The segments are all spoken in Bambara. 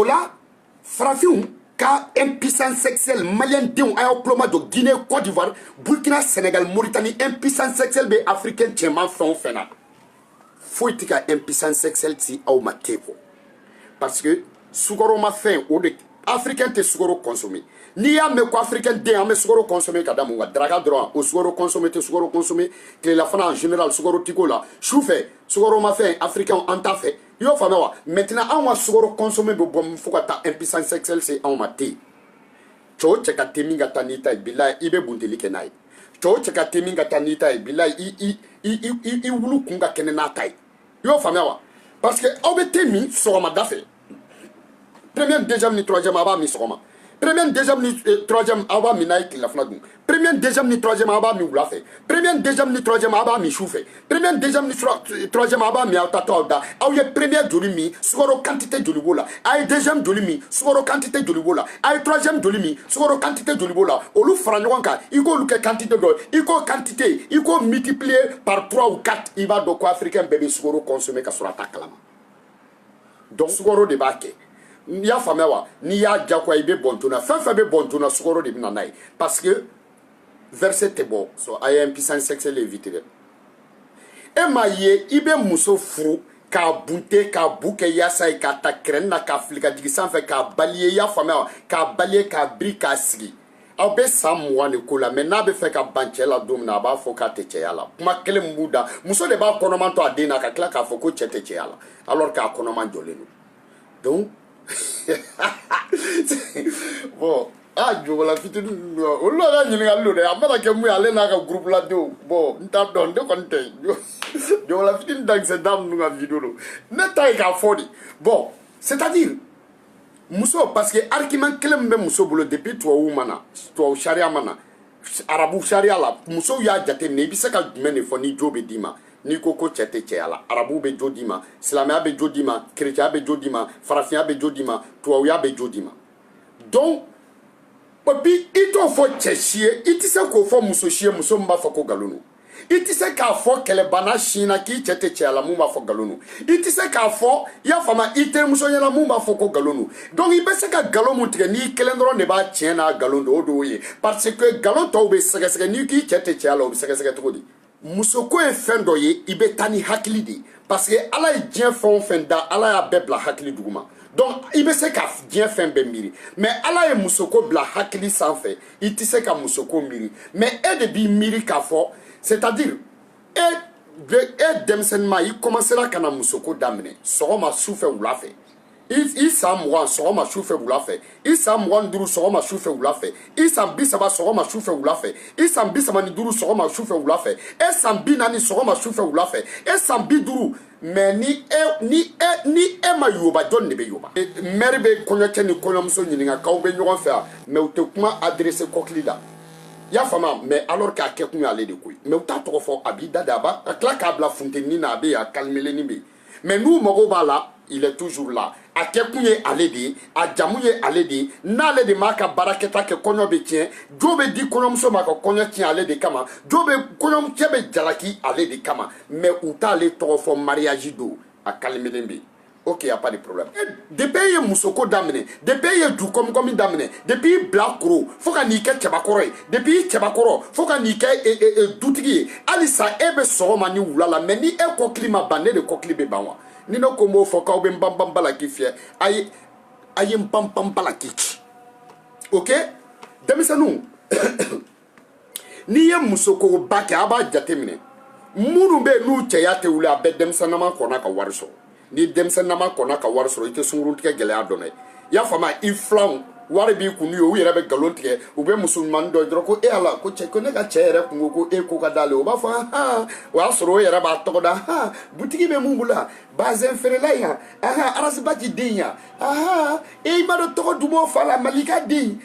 Ola, Frafioum, car impuissance sexuelle, malien déon, aéroploma de Guinée, Côte d'Ivoire, Burkina, Sénégal, Mauritanie, impuissance sexuelle, mais africaine, tient fait fena. Faut que impuissance sexuelle si au mateko. Parce que, sougoro ma fin, ou de africain te sougoro consommé. Ni ya me ko africain de ame sougoro consommé kadamu wa draga droit au sougoro consommé te sougoro consommé que la fana en général sougoro tiko la choufe sougoro ma fin africain en ta fait yo fama wa maintenant on va sougoro consommé be bom fukata impuissance sexuelle c'est en mati cho cheka teminga tanita bilai ibe bundeli kenai cho cheka teminga tanita bilai i wulu kunga kenena tai yo fama wa parce que obetemi so ma dafe premier deuxième ni troisième aba mi soma premier deuxième ni troisième aba mi naik la flagun premier deuxième ni troisième aba mi wula fait premier deuxième ni troisième aba mi choufe premier deuxième ni troisième aba mi autatolda aw ye premier joli mi sugoro quantité joli bola ay deuxième joli mi sugoro quantité joli bola ay troisième joli mi sugoro quantité joli bola olu fara ɲɔgɔn kan iko lu ke quantité do iko quantité iko multiplier par 3 ou 4 il va do ko africain bébé sugoro consommer ka sura ta kalama donc sugoro de ba ke ni ya famé wa ni ya jakwa ibe bontuna fa be bontuna sugoro de binanai parce que verset te bon so ay impuissance sexuelle éviter e ma ye ibe muso furu ka bunte ka buke yasa ka ta krenna ka flika digisan fe ka balier ya famé wa ka balier ka bri ka sigi aw be samwa ni ko la mais na be fe ka banchela domna ba fo ka te cheyala kuma kele muda muso de ba konomanto adena ka kla ka fo ko chete cheyala alors ka konoman jolenu donc bon ah jogo la fitini o lo la nyini gallo de amara ke mu ale na ka groupe la do bon nta don de konte jogo la fitini dans cette dame nous vidéo ne tay ka fodi bon c'est-à-dire muso parce que argument kelem be muso bolo depuis toi ou mana toi sharia mana arabu sharia la muso ya jate ne bi se ka mene fo ni jobe dima ni koko chete cheala arabu be jodima islamia be jodima chrétien be jodima farafia be jodima tuawia be jodima donc papi ito fo cheshie itise ko fo muso shie muso mba fo ko galonu itise ka fo kele bana shina ki chete cheala mumba fo galonu itise ka fo ya fama ite muso yana mumba fo ko galonu donc ibese ka galomu tige ni kelendro ne ba chena galondo odoye parce que galon to be sege ni ki chete cheala o sege to di musoko e fendo ye ibe tani hakili di parce que ala e dien fon fenda ala ya bebla hakili duguma donc ibe se ka dien fen be miri mais ala e musoko bla hakili sanfe iti se ka musoko miri mais e de bi miri ka fo c'est-à-dire e demsenma i commencera kana musoko damne so ma soufe wula fe isa mwa so ma soufe wula fe isa mwa nduru so ma soufe wula fe isa mbisa ba so ma soufe wula fe isa mbisa ma nduru so ma soufe wula fe esa mbina ni so ma soufe wula fe esa mbiduru mais ni ma yoba don ne be yoba merbe konyote ni konomso nyinga ka obe nyogon fe mais o te kuma adresser koklida ya fama mais alors ka kekun ale de koy mais o ta to fo abida daba akla ka bla fontaine na be ya calmele ni be mais nous mogo bala il est toujours là a kekunye aledi a jamuye aledi na aledi maka baraketa ke konyo be tien jobe di konyo so maka konyo tien aledi kama jobe konyo chebe jalaki aledi kama mais uta le tofo mariage do a kalmelembe ok y a pas de problème depuis musoko damene depuis du comme damene depuis black crow faut ka ni ke chebakoro depuis chebakoro faut ka ni ke dutigi alisa ebe so mani wulala mais ni e ko klima bané de ko klibe banwa ni no kombo fo ka obe mbamba la kifie aye mbamba la kichi ok demisa nu ni ye musoko bake aba jatemine munu be nu cheya te wula be demisa na ma kona ka warso ni demisa na ma kona ka warso ite sunguru tike gele adone ya fama iflam wari bi kunu yo yere be galon tike ube musulman do droko e ala ko che ko ne ka chere kungo ko e ko ka dale o ba fa ha wa soro yere ba to da ha butiki be mungula bazen ferela ya aha arasi baji dinya aha e ba do to du mo fala malika di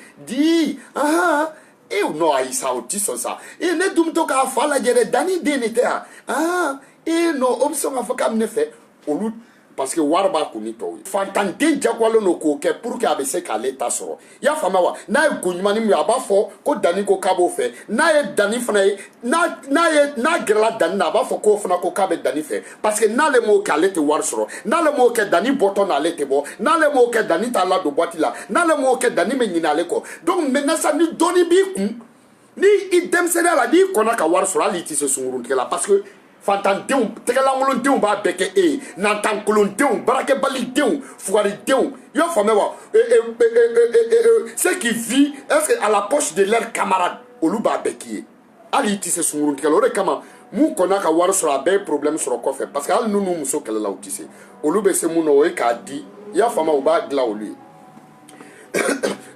aha e no ai sa o tiso sa e ne dum to ka fala jere dani denete aha e no option afa kam ne fe olu parce que warba kuni to fantanten jakwalo no ko ke pour que a be se ka l'état soro ya fama wa na e gonyumani mi aba fo ko dani ko kabo fe na e dani fana na grela dani na aba fo ko fana ko kabe dani fe parce que na le mo ka lete war soro na le mo ke dani boto na lete bo na le mo ke dani ta la do boîte la na le mo ke dani me nyina le ko donc maintenant ça ni doni bi kun ni idem sene la di kona ka war soro ali ti se sungurun la parce que fantandenw tɛgɛlankolondenw b'a bɛɛ kɛ e ye nantankolondenw baarakɛbalidenw fugaridenw i y'a faamuya wa ceux qui vivent est-ce que à la poche de leurs camarades olu b'a bɛɛ k'i ye hali i tɛ se sunguruntigɛ la o de kama mun kɔnna ka wari sɔrɔ a bɛɛ ye problème sɔrɔ kɔfɛ parce que hali n'u muso kɛlɛla u tɛ se olu bɛ se mun na o ye k'a di i y'a faamuya u b'a dilan olu ye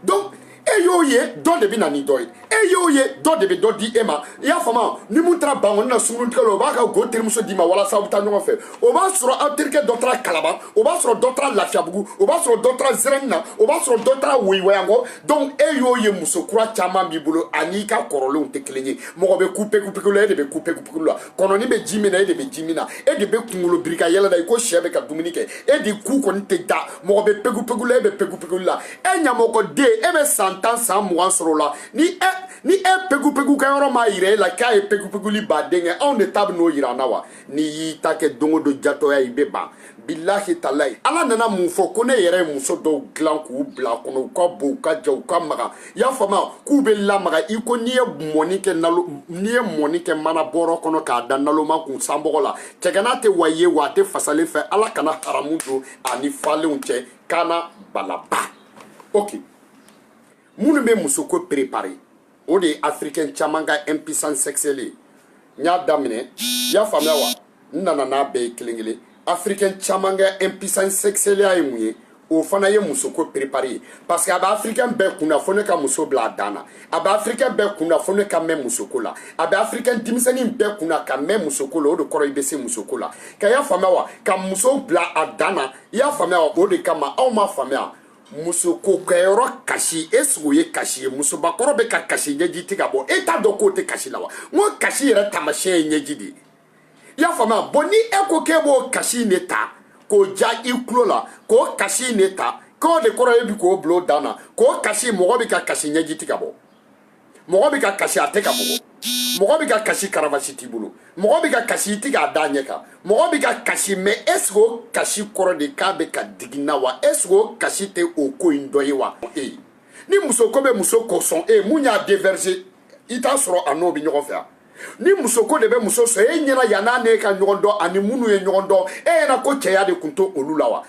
donc e y'o ye dɔ de bɛ na ni dɔ ye e y'o ye dɔ de bɛ dɔ di e ma i y'a faamuya ni mun taara bangoni na sunguruntigɛ la o b'a ka go terimuso d'i ma walasa aw bɛ taa ɲɔgɔn fɛ o b'a sɔrɔ aw terikɛ dɔ taara kalaban o b'a sɔrɔ dɔ taara lafiyabugu o b'a sɔrɔ dɔ taara zɛrɛni na o b'a sɔrɔ dɔ taara woyiwayanko donc e y'o ye muso kura caman b'i bolo ani ka kɔrɔlenw tɛ kelen ye mɔgɔ bɛ ku pegu la e de bɛ ku pegu la kɔnɔni bɛ ji min na e de bɛ ji min na e de bɛ kunkolo birika yɛlɛ la i ko sɛ bɛ ka dumuni kɛ e de ku kɔni tɛ da mɔgɔ bɛ pegu la e bɛ pegu la e ɲamɔgɔden e bɛ san 10 san 20 sɔrɔ la ni e pegu ka yɔrɔ ma yira e la k'a ye peguli baden kɛ anw de ta bɛ n'o yira an na wa n'i y'i ta kɛ don o don jatɔya i bɛ ban bilahi talayi ala nana mun fɔ ko ne yɛrɛ ye muso dɔw dilan k'u bila kɔnɔ u ka bon u ka ja u ka maga i y'a faamuya k'u bɛ lamaga i ko n'i ye mɔni kɛ mana bɔrɔ kɔnɔ k'a da naloma kun sanbɔgɔ la cɛgana tɛ wa ye wa a tɛ fasalen fɛ ala kana haramu don ani falenw cɛ kana balaba ok minnu bɛ musoko préparer o de ye africain caman ka impuissance sexuelle ye n y'a daminɛ i y'a faamuya wa n nana n'a bɛɛ ye kelen kelen africain caman ka impuissance sexuelle ye mun ye o fana ye musoko préparer ye parce que a bɛ africain bɛɛ kunna fo ne ka muso bila a dan na a bɛ africain bɛɛ kunna fo ne ka mɛn musoko la a bɛ africain denmisɛnnin bɛɛ kunna ka mɛn musoko la o de kɔrɔ i bɛ se musoko la ka y'a faamuya wa ka muso bila a dan na i y'a faamuya wa o de kama aw ma faamuya musoko kɛyɔrɔ kasi est-ce que o ye kasi ye musobakɔrɔ bɛ ka kasi ɲɛji ti ka bɔ e t'a dɔn k'o tɛ kasi la wa n ko kasi yɛrɛ taamasiyɛn ye ɲɛji de ye i y'a faamuya bon ni e ko k'e b'o kasi ne ta k'o ja i tulo la k'o kasi ne ta k'o de kɔrɔ e bi k'o bila o dan na k'o kasi mɔgɔ bɛ ka kasi ɲɛji ti ka bɔ mɔgɔ bɛ ka kasi a tɛ ka bɔ mɔgɔ bɛ ka kasi karavasi t'i bolo mɔgɔ bɛ ka kasi i ti k'a da ɲɛ kan mɔgɔ bɛ ka kasi mais est-ce que o kasi kɔrɔ de k'a bɛ ka digi na wa est-ce que o kasi tɛ o ko in dɔ ye wa ni muso ko bɛ muso kɔsɔn mun y'a déverser i t'a sɔrɔ a n'o bɛ ɲɔgɔn fɛ yan ni muso ko de bɛ muso sɔrɔ e ɲɛna yan n'a ne ka ɲɔgɔn dɔn ani minnu ye ɲɔgɔn dɔn e ɲɛna ko cɛya de tun to olu la wa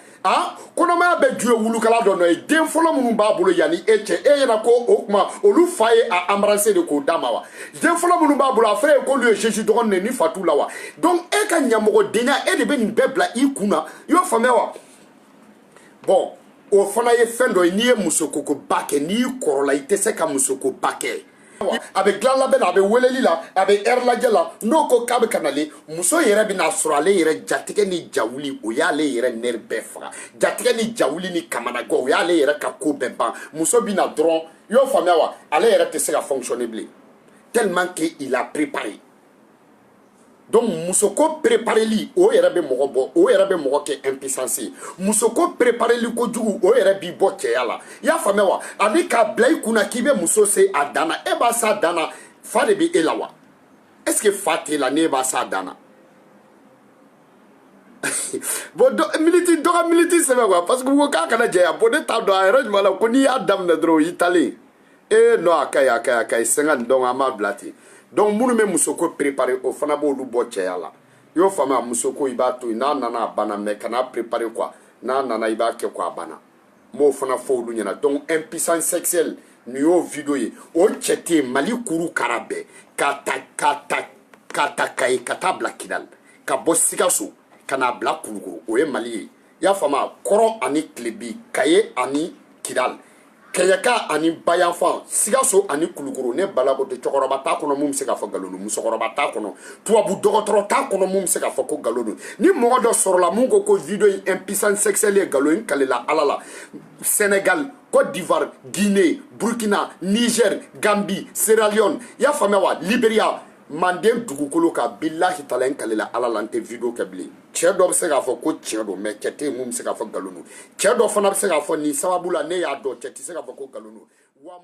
kɔnɔmaya bɛ ju ye wulukala dɔ nɔ ye den fɔlɔ minnu b'a bolo yanni e cɛ e ɲɛna ko o tuma olu fa ye a embrasser de k'o d'a ma wa den fɔlɔ minnu b'a bolo a fɛrɛ ye k'olu ye Jésus dɔgɔnin de ni fa t'u la wa donc e ka ɲɛmɔgɔdenya e de bɛ nin bɛɛ bila i kun na i y'o faamuya wa bon o fana ye fɛn dɔ ye n'i ye musokokoba kɛ n'i kɔrɔla i tɛ se ka musokoba kɛ a bɛ dilan labɛn la a bɛ weleli la a bɛ heure lajɛ la n'o ko k'a bɛ ka nalen muso yɛrɛ bɛ n'a sɔrɔ ale yɛrɛ jatigɛ ni jawuli o y'ale yɛrɛ nɛri bɛɛ faga jatigɛ ni jawuli ni kamanagɔ o y'ale yɛrɛ ka ko bɛɛ ban muso bɛ na dɔrɔn i y'o faamuya wa ale yɛrɛ tɛ se ka fonctionner bilen tellement que il a préparé donc musoko prépareli o yɛrɛ bɛ mɔgɔ bɔ o yɛrɛ bɛ mɔgɔ kɛ impuissance ye musoko prépareli kojugu o yɛrɛ b'i bɔ cɛya la i y'a faamuya wa ani k'a bila i kunna k'i bɛ muso se a dan na e b'a se a dan na fa de bɛ e la wa est-ce que fa t'e la n'e b'a se a dan na bon dɔ ka miniti sɛbɛn quoi parce que ko k'a kana jɛya bon ne t'a dɔn a yɛrɛ ɲuman la ko n'i y'a daminɛ dɔrɔn o y'i talen non a ka ɲi sɛŋɛn donc an b'a bila ten donc minnu bɛ musoko préparer o fana b'olu bɔ cɛya la i y'o faamuya musoko i b'a to yen n'a nana a banna mais kana préparer quoi n'a nana i b'a kɛ quoi a banna n b'o fana fɔ olu ɲɛna donc impuissance sexuelle nin y'o video ye o cɛ tɛ yen Mali kuru kara bɛɛ k'a ta Kayi ka taa bila Kidali ka bɔ Sikaso ka n'a bila Kulukoro o ye Mali ye i y'a faamuya Kɔrɔ ani Kilebi Kayi ani Kidali Kɛɲɛka ani Bayanfan Sikaso ani Kulukoro ne balago tɛ cɛkɔrɔba t'a kɔnɔ mun bɛ se k'a fɔ nkalon don musokɔrɔba t'a kɔnɔ tubabu dɔgɔtɔrɔ t'a kɔnɔ mun bɛ se k'a fɔ ko nkalon don ni mɔgɔ dɔ sɔrɔla mun ko video in impuissance sexuelle ye nkalon in kalela ala la Sénégal Côte d'Ivoire Guinée Burkina Niger Gambie Sierra Leone i y'a faamuya wa Libéria manden dugukolo ka billahi talen kalila ala lante video kabli cɛ dɔ bɛ se k'a fɔ ko cɛ don mais cɛ tɛ mun bɛ se k'a fɔ galon don cɛ dɔ fana bɛ se k'a fɔ ni sababu la ne y'a dɔn cɛ tɛ se k'a fɔ ko galon don wa